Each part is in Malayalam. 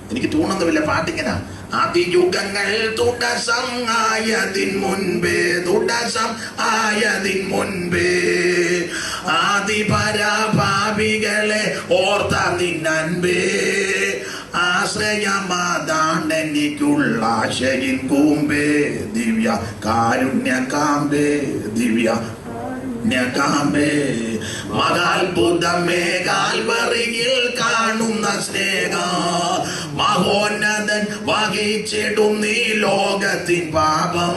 എനിക്ക് തൂണൊന്നുമില്ല, പാട്ടിങ്ങനെ. ആദിയുഗങ്ങൾ തുടസം ആയതിൻ മുൻപേ ആദിപരാഭാവികളെ ഓർത്ത നിന്നൻപേ ആശ്രയമാതാണ്ടെനിക്കുള്ള ആശയിൻ കൂമ്പേ ദിവ്യ കാരുണ്യകാമ്പേ മഹാത്ഭുതമേ കാൽവറിയിൽ കാണുന്ന സ്നേഹ മഹോന്നതൻ വഹിച്ചിടും നീ ലോകത്തിൻ പാപം.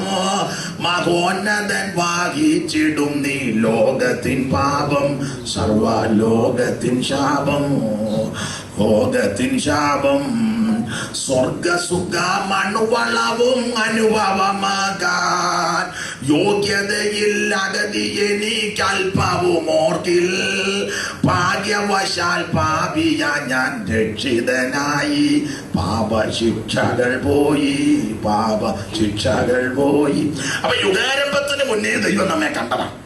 മഹോന്നതൻ വഹിച്ചിടും നീ ലോകത്തിൻ പാപം. സർവലോകത്തിൻ ശാപം, ലോകത്തിൻ ശാപം. സ്വർഗസുഖ മണുവളവും അനുഭവമാകാൻ യോഗ്യതയില്ലഗതി എനിക്കൽപ്പവും ഓർക്കിൽ. ഭാഗ്യവശാൽ പാപിയ ഞാൻ രക്ഷിതനായി. പാപശിക്ഷകൾ പോയി. അപ്പൊ യുഗാരംഭത്തിന് മുന്നേ ദൈവം നമ്മെ കണ്ടതാണ്.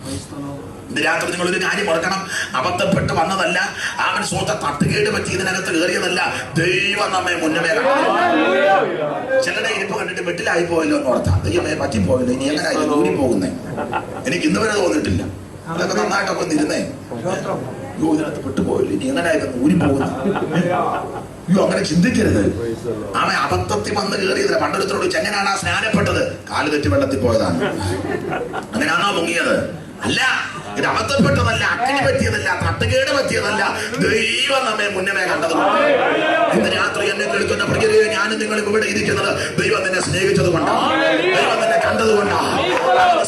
രാത്രി നിങ്ങളൊരു കാര്യം ഓർക്കണം, അബദ്ധപ്പെട്ട് വന്നതല്ല, അവൻ സ്വന്തം തട്ടുകേട് പറ്റി ഇതിനകത്ത് കയറിയതല്ല. ദൈവം നമ്മെ മുന്നമേ കണ്ടു. ചിലരുടെ ഇരിപ്പ് കണ്ടിട്ട് വെട്ടിലായി പോയല്ലോ എന്ന് ഓർത്താ ദൈവമേ പറ്റിപ്പോയല്ലോ, ഇനി എങ്ങനെയായി ഊരി പോകുന്നേ. എനിക്ക് ഇന്ന് വരെ തോന്നിയിട്ടില്ല. അതൊക്കെ നന്നായിട്ടൊക്കെ ഇരുന്നേ, യോ ഇതിനകത്ത് പെട്ടുപോയില്ല, ഇനി എങ്ങനെയായിരുന്നു ഊരി പോകുന്നത്. അയ്യോ, അങ്ങനെ ചിന്തിക്കരുത്. അവൻ അബദ്ധത്തിൽ വന്ന് കയറിയതില്ല. പണ്ടൊരുത്തരോട് എങ്ങനെയാണ് ആ സ്നാനപ്പെട്ടത്? കാല് തെറ്റി വെള്ളത്തിൽ പോയതാണ്. അങ്ങനെയാണോ മുങ്ങിയത്? അല്ല, ഇത് അബദ്ധപ്പെട്ടതല്ല, അക്കിനി പറ്റിയതല്ല, തട്ടുകേട് പറ്റിയതല്ല. ദൈവം നമ്മെ മുന്നമേ കണ്ടത്. ഇന്ന് രാത്രി എന്നെ കേൾക്കുന്ന പ്രിയരെ, ഞാനും നിങ്ങളും ഇവിടെ ഇരിക്കുന്നത് ദൈവം നിന്നെ സ്നേഹിച്ചത് കൊണ്ടാണ്, ദൈവം നിന്നെ കണ്ടത് കൊണ്ടാണ്.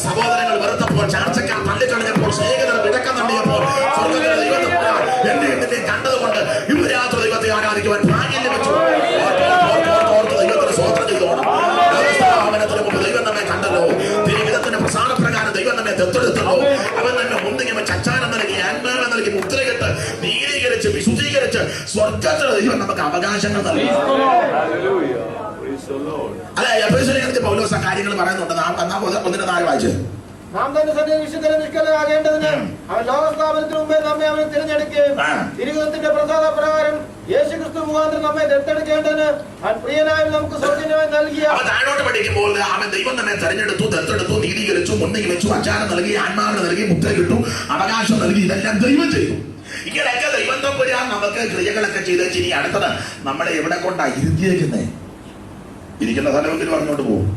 സഹോദരങ്ങൾ വെറുത്തപ്പോൾ, ചാർച്ചക്കാർ തള്ളിക്കളഞ്ഞപ്പോൾ, സ്നേഹിതർ വിടക്കം തള്ളിയപ്പോൾ, ദൈവത്തെ എന്നെ നിന്നെ കണ്ടത് കൊണ്ട് ഇന്ന് രാത്രി ദൈവത്തെ ആരാധിക്കുവാൻ ഭാഗ്യം ലഭിച്ചു. ദൈവത്തിന് സ്വതന്ത്രം ചെയ്തോണം. സ്ഥാപനത്തിന് മുമ്പ് ദൈവം നമ്മെ കണ്ടല്ലോ. തിരുവിധത്തിന്റെ പ്രസാദപ്രകാരം ദൈവം നമ്മെ ദത്തെടുത്തല്ലോ. അവൻ തന്നെ മുന്തിങ്ങി ചച്ചാനം നൽകി, ആത്മാവ് നൽകി, മുദ്രകെട്ട് നീതീകരിച്ച് വിശുദ്ധീകരിച്ച് സ്വർഗത്തിൽ ദൈവം നമുക്ക് അവകാശങ്ങൾ നൽകി. അല്ലെ, എഫേസ്യരുടെ പൗലോസ് കാര്യങ്ങൾ പറയുന്നുണ്ട്. നാം 1:4 വായിച്ച്. നാം തന്നെ വിശുദ്ധരെ നിഷ്കളങ്കരാകേണ്ടതിന് അവൻ ലോകസ്ഥാപനത്തിന് മുമ്പേ നമ്മെ അവനെ തിരഞ്ഞെടുക്കുകയും തിരുവിധത്തിന്റെ പ്രസാദപ്രകാരം യേശുക്രിസ്തു മുഖാന്തരം നമ്മെ ദത്തെടുക്കേണ്ടതിന് അവൻ പ്രിയനായി നമുക്ക് സൗജന്യമായി നൽകിയ. താഴോട്ട് പഠിക്കുമ്പോൾ അവൻ ദൈവം തന്നെ തെരഞ്ഞെടുത്തു, ദത്തെടുത്തു, നീതീകരിച്ചു, മുന്നേക്ക് വെച്ചു, അച്ചാരം നൽകി, ആത്മാവിനെ നൽകി, മുദ്ര കിട്ടു, അവകാശം നൽകി. ഇതെല്ലാം ദൈവം ചെയ്തു. ഇങ്ങനെയൊക്കെ ദൈവം തമ്പുരാൻ നമുക്ക് ക്രിയകളൊക്കെ ചെയ്ത് ഇനി അടുത്തത് നമ്മളെ എവിടെ കൊണ്ടാ ഇരുത്തിയേക്കുന്നേ? ഇരിക്കുന്ന സ്ഥലത്തിൽ പറഞ്ഞോട്ട് പോകും.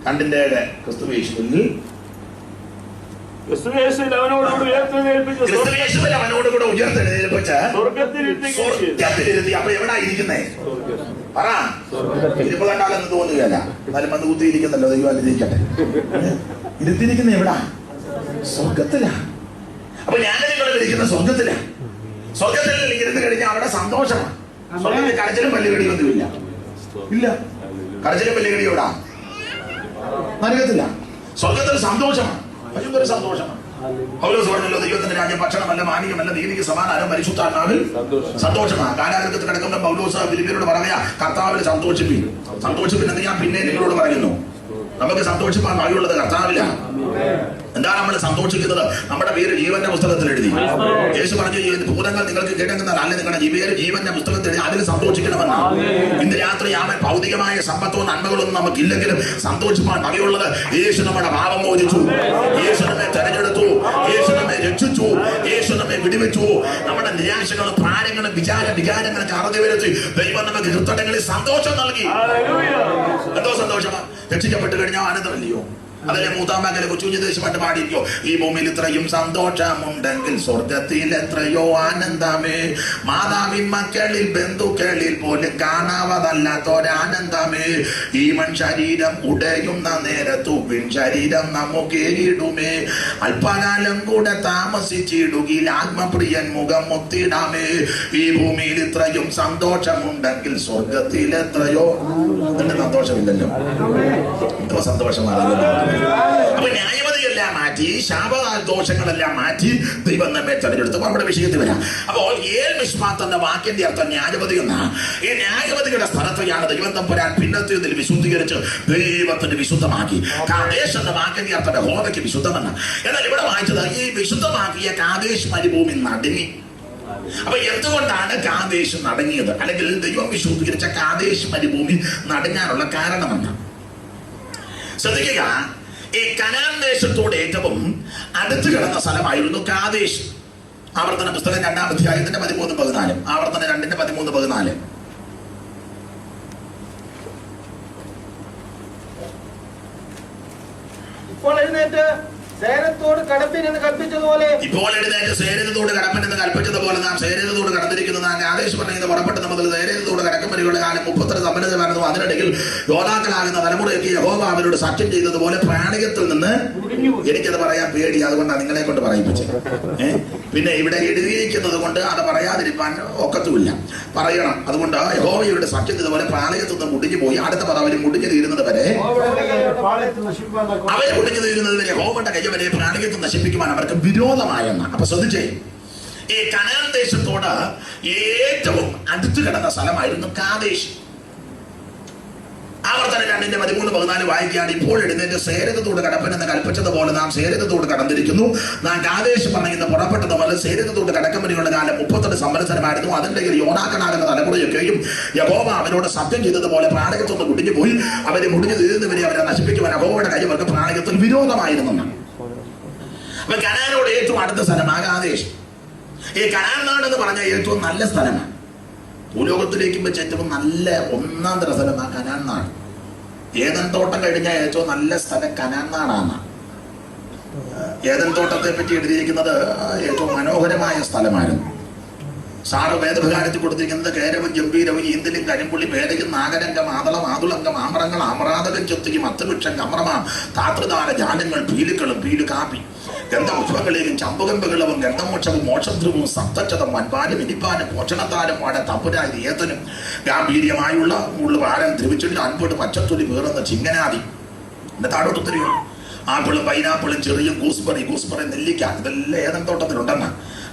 കണ്ടിന്റെ ക്രിസ്തുവേശുവിൽ അവനോടുകൂടെ ഉയർത്തെഴുന്നേൽപ്പിച്ച് സ്വർഗ്ഗത്തിലിരുത്തി. അപ്പൊ എവിടാ ഇരിക്കുന്നേ? പറ. ഇരിപ്പ് കണ്ടാലെന്ന് തോന്നുകയല്ല, എന്നാലും വന്ന് കുത്തിയിരിക്കുന്നല്ലോ. ദൈവം ഇരിക്കട്ടെ. ഇരുത്തിയിരിക്കുന്ന എവിടാ? സ്വർഗത്തിലാ. അപ്പൊ ഞാൻ നിങ്ങളെ ഇരിക്കുന്ന സ്വർഗത്തിലാ. സ്വർഗത്തിൽ ഇരുന്ന് കഴിഞ്ഞാൽ അവിടെ സന്തോഷമാണ്. സ്വർഗത്തിൽ കരച്ചിലും പല്ലുകടിയൊന്നുമില്ല. ഇല്ല, കരച്ചിലും പല്ലുകടി എവിടാ? നരകത്തില്ല. സ്വർഗത്തിൽ സന്തോഷമാണ്, ഭയങ്കര സന്തോഷമാണ്. പൗലോസ് പറഞ്ഞല്ലോ, ദൈവത്തിന്റെ രാജ്യം ഭക്ഷണമല്ല, മാനികമല്ല, നീതിക്ക് സമാധാനം, പരിശുദ്ധാത്മാവിൽ സന്തോഷമാണ്. കാരാഗ്രഹത്തിൽ കിടക്കുന്ന പൗലോസ് ഫിലിപ്പിയരോട് പറയാ, കർത്താവിൽ സന്തോഷിപ്പിനെന്ന് ഞാൻ പിന്നെ നിങ്ങളോട് പറയുന്നു. നമുക്ക് സന്തോഷിപ്പാൻ വഴിയുള്ളത് കർത്താവിലാണ്. എന്താണ് നമ്മൾ സന്തോഷിക്കുന്നത്? നമ്മുടെ പേര് ജീവന്റെ പുസ്തകത്തിൽ എഴുതി. യേശു പറഞ്ഞു, ഭൂതങ്ങൾ നിങ്ങൾക്ക് കേൾക്കുന്നത് അല്ല, നിങ്ങളുടെ പേര് ജീവന്റെ പുസ്തകത്തിൽ എഴുതി, അതിൽ സന്തോഷിക്കണമെന്നാണ്. ഇന്ന് രാത്രി അവൻ ഭൗതികമായ സമ്പത്തോ നന്മകളൊന്നും നമുക്കില്ലെങ്കിലും സന്തോഷിപ്പാൻ വകയുള്ളത് യേശു നമ്മുടെ പാപം മോചിച്ചു, യേശു നമ്മെ തെരഞ്ഞെടുത്തു, യേശു നമ്മെ രക്ഷിച്ചു, യേശു നമ്മെ വിടുവിച്ചു. നമ്മുടെ നിരാശകളും പ്രാരങ്ങളും വികാരങ്ങളൊക്കെ അറുതി വരുത്തി ദൈവം നമുക്ക് ഹൃദയങ്ങളിൽ സന്തോഷം നൽകി. എന്തോ സന്തോഷമാണ്. രക്ഷിക്കപ്പെട്ട് കഴിഞ്ഞാൽ ആനന്ദമല്ലയോ? അതല്ലേ മൂത്താമ്പാക്കലെ കൊച്ചുകുഞ്ഞു ദേശമായിട്ട് പാടിയിരിക്കോ? ഈ ഭൂമിയിൽ ഇത്രയും സന്തോഷമുണ്ടെങ്കിൽ സ്വർഗത്തിൽ എത്രയോ ആനന്ദമേ. മാതാവിൻ മക്കളിൽ ബന്ധുക്കളിൽ പോലും കാണാവതല്ലാത്തൊരാനന്ദമേ. ഈ ശരീരം ഉടയുന്ന നേരത്തു പിൻ ശരീരം നമുക്കേകിടുമേ. അല്പകാലം കൂടെ താമസിച്ചിടുകിൽ ആത്മപ്രിയൻ മുഖം മുത്തിടാമേ. ഈ ഭൂമിയിൽ ഇത്രയും സന്തോഷമുണ്ടെങ്കിൽ സ്വർഗത്തിൽ എത്രയോ. അതിന്റെ സന്തോഷമില്ലല്ലോ. എന്തോ സന്തോഷമാണ്. അപ്പൊ ന്യായവതിയെല്ലാം മാറ്റി, ശാപദോഷങ്ങളെല്ലാം മാറ്റി ദൈവം നമ്മെ തെരഞ്ഞെടുത്തു. നമ്മുടെ വിഷയത്തിൽ വരാം. അപ്പോൾ ഏൽ മിഷ്മാത്ത് എന്ന വാക്കിന്റെ അർത്ഥം ന്യായവതി എന്നാണ്. ഈ ന്യായവതിയുടെ സ്ഥലത്തെയാണ് ദൈവം തമ്പുരാൻ പിന്നത്തേതിൽ വിശുദ്ധീകരിച്ച് ദൈവത്തിന് വിശുദ്ധമാക്കി. കാദേശ് എന്ന വാക്കിന്റെ അർത്ഥം യഹോവയ്ക്ക് വിശുദ്ധമെന്ന്. എന്നാൽ ഇവിടെ വായിച്ചത് ഈ വിശുദ്ധമാക്കിയ കാദേശ് മരുഭൂമി നടുങ്ങി. അപ്പൊ എന്തുകൊണ്ടാണ് കാദേശ് നടുങ്ങിയത്, അല്ലെങ്കിൽ ദൈവം വിശുദ്ധീകരിച്ച കാദേശ് മരുഭൂമി നടുങ്ങാനുള്ള കാരണമെന്ന് ശ്രദ്ധിക്കുക. ഈ കനാൻ ദേശത്തോട് ഏറ്റവും അടുത്ത് കിടന്ന സ്ഥലമായിരുന്നു കാദേശ്. ആവർത്തന പുസ്തകം 2-ാം അധ്യായത്തിന്റെ 13-14. ആവർത്തന 2-ന്റെ 13-14. ഇപ്പോൾ എഴുന്നേറ്റ് സേരത്തോട് കടപ്പിൻ എന്ന് കൽപ്പിച്ചതുപോലെ നാം സേരത്തോട് കടന്നിരിക്കുന്നു. നാം ആദേശം പറയുന്നത് പുറപ്പെട്ടത് മുതൽ സേരത്തോട് കടക്കും വരെയുള്ള കാലം 30 സമ്പന്നതമായിരുന്നു. അതിനിടയിൽ യോദ്ധാക്കളാകുന്ന തലമുറയൊക്കെ യഹോവ അവരോട് സത്യം ചെയ്തതുപോലെ പ്രാണികത്തിൽ നിന്ന്, എനിക്കത് പറയാൻ പേടി, അതുകൊണ്ടാണ് നിങ്ങളെ കൊണ്ട് പറയിപ്പിച്ചത്. പിന്നെ ഇവിടെ എഴുതിയിരിക്കുന്നത് കൊണ്ട് അത് പറയാതിരിക്കാൻ ഒക്കത്തുമില്ല, പറയണം. അതുകൊണ്ട് യഹോവയുടെ സത്യം ചെയ്തതുപോലെ പ്രാണികത്തിൽ നിന്ന് മുടിഞ്ഞു പോയി. അടുത്ത പറ അവർ മുടിഞ്ഞു തീരുന്നത് വരെ യഹോവയുടെ കൈ വരെ പ്രാണികത്തെ നശിപ്പിക്കുവാൻ അവർക്ക് വിരോധമായെന്ന്. അപ്പൊ ശ്രദ്ധിച്ചേ, ഈ കനാൻ ദേശത്തോട് ഏറ്റവും അടുത്ത് കിടന്ന സ്ഥലമായിരുന്നു കാദേശ്. ആവർത്തന 2-ന്റെ 13-14 വായിക്കുകയാണ്. ഇപ്പോൾ എഴുന്നേറ്റ് സേരത്തോട് കടപ്പൻ എന്ന് കൽപ്പിച്ചതുപോലെ നാം സേരത്തോട് കടന്നിരിക്കുന്നു. നാം കാദേശ് പറയുന്ന പുറപ്പെട്ടത് മുതൽ സേരത്തോട് കടക്കം വരെയുള്ള കാലം 32 സംവത്സരമായിരുന്നു. അതിന്റെ യോനാക്കനാകുന്ന തലമുറയൊക്കെയും യഹോവ അവരോട് സത്യം ചെയ്തതുപോലെ പ്രാണികത്തൊന്ന് മുടിഞ്ഞു പോയി. അവരെ മുടിഞ്ഞു തീരുന്നവരെ അവരെ നശിപ്പിക്കുവാൻ യഹോവയുടെ കൈ അവർക്ക് പ്രാണികത്തിൽ വിരോധമായിരുന്നു. അപ്പൊ കനാനോട് ഏറ്റവും അടുത്ത സ്ഥലമാണ് കാദേശ്. ഈ കനാൻ നാട് എന്ന് പറഞ്ഞാൽ ഏറ്റവും നല്ല സ്ഥലമാണ്. ഭൂലോകത്തിലേക്കും വെച്ച് ഏറ്റവും നല്ല 1-ാം തര സ്ഥലമാണ് കനാൻ നാട്. ഏദൻ തോട്ടം കഴിഞ്ഞാൽ ഏറ്റവും നല്ല സ്ഥലം കനാൻ നാടാണ്. ഏദൻ തോട്ടത്തെ പറ്റി എഴുതിയിരിക്കുന്നത് ഏറ്റവും മനോഹരമായ സ്ഥലമായിരുന്നു. സാറ് വേദപ്രകാരത്തിൽ കൊടുത്തിരിക്കുന്നത് കേരവും ഗംഭീരവും ഈന്തിലും കരിമ്പുള്ളി പേരയും നാഗരംഗം ആതളം ആതുളങ്കം ആമറങ്ങൾ ആമറാതകം ചൊത്തിയും അത്തവൃക്ഷം കമ്രമാം താതൃതാര ജാലങ്ങൾ പീലുക്കളും പീലു കാപ്പി ഗന്ധപുഷ്പങ്ങളെയും ചമ്പുകമ്പകളവും ഗന്ധമോക്ഷവും മോക്ഷധ്രുവും സപ്തച്ചതം വൻപാലും ഇനിപ്പാനും പോഷണത്താലും വാട തപ്പുരാതി ഏതനും ഗാംഭീര്യമായുള്ള ഉള്ളുവാരം ദ്രവിച്ചുള്ളിൽ അൻപോട് പച്ചത്തൊലി വേറുന്ന ചിങ്ങനാദി. എന്റെ താഴോട്ട് തിരിയും ആപ്പിളും പൈനാപ്പിളും ചെറിയും ഗൂസ്ബറി നെല്ലിക്ക, ഇതെല്ലാം ഏതൻ തോട്ടത്തിലുണ്ടെന്ന്.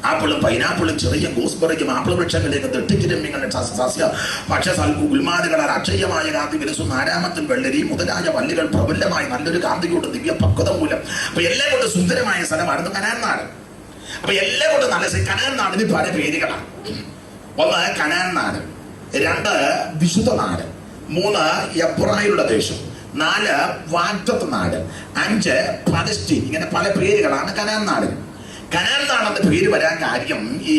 ആപ്പിളും പൈനാപ്പിളും ചെറിയ ഗൂസ്ബറിക്കും ആപ്പിൾ വൃക്ഷങ്ങളിലേക്ക് തെട്ടിക്കിരമ്യങ്ങളുടെ സസ്യ പക്ഷ ഉൽമാനുകളാൽ അക്ഷയമായ കാന്തി വിലസും ആരാമത്തിൽ വെള്ളരി മുതലായ വള്ളികൾ പ്രബലമായി നല്ലൊരു കാന്തിയോട് ദിവ്യ പക്വത മൂലം. അപ്പൊ എല്ലാം കൊണ്ട് സുന്ദരമായ സ്ഥലമായിരുന്നു കനാൻ നാട്. അപ്പൊ എല്ലാം കൊണ്ട് നല്ല കനാൻ നാടിന് പല പേരുകളാണ്. 1 കനാൻ നാട്, 2 വിശുദ്ധ നാട്, 3 എബ്രായരുടെ ദേശം, 4 വാഗ്ദത്ത നാട്, 5 പലസ്തീൻ. ഇങ്ങനെ പല പേരുകളാണ് കനാൻ നാടിന്. കനാൻ നാടെന്ന പേര് വരാൻ കാര്യം ഈ